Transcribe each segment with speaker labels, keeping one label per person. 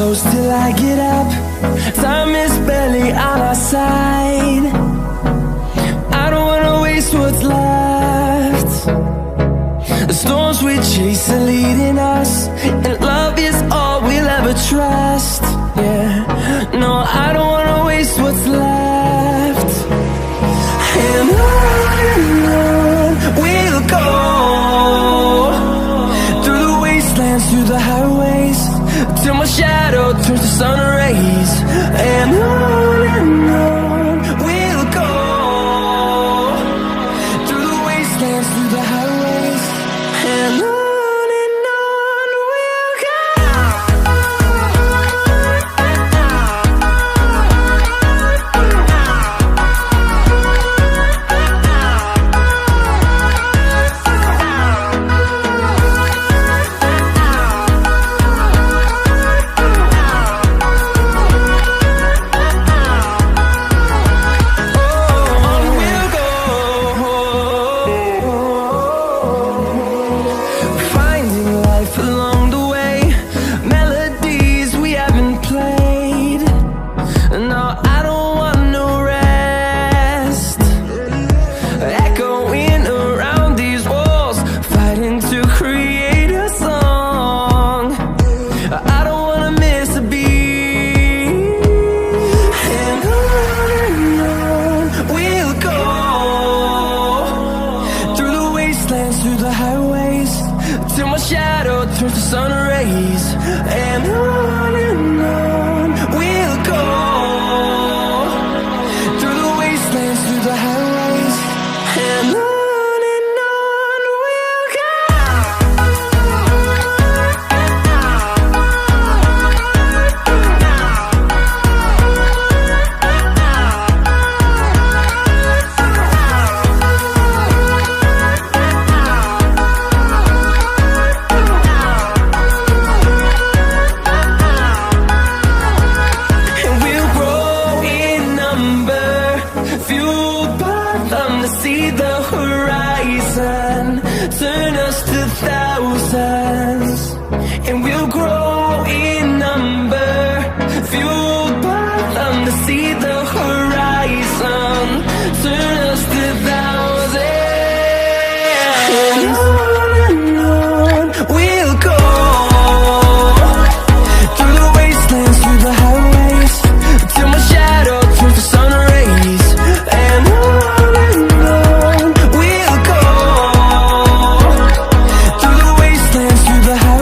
Speaker 1: close till I get up. Time is barely on our side. I don't wanna waste what's left. The storms we chase are leading us, and love is all we'll ever trust. Yeah, no, I don't wanna waste what's left. And on we'll go, through the wastelands, through the highways, till my shadow turns to sun rays. And on we'll go, through the wastelands, through the highways, and on we'll go. Through the highways, till my shadow turns to sun rays. And on we'll go, through the wastelands, through the highways, and on we'll go. See the horizon, turn us to thousands, and we'll grow in number, fueled by them to see the horizon, turn us to thousands. And on we'll go, through the wastelands, through the highways, till my shadow turns to sun rays. And we'll go, through the wastelands, through the highways.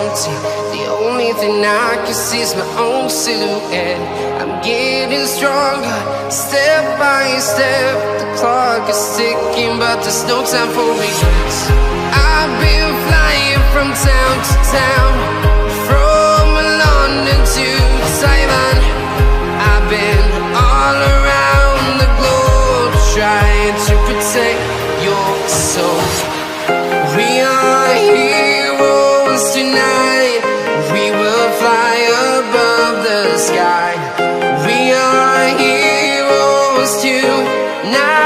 Speaker 2: empty. The only thing I can see is my own silhouette. I'm getting stronger, step by step. The clock is ticking, but there's no time for regrets. I've been flying from town to town, from London to Taiwan. I've been all around the globe, trying to protect your soul. We are heroes tonight. We will fly above the sky. We are heroes tonight.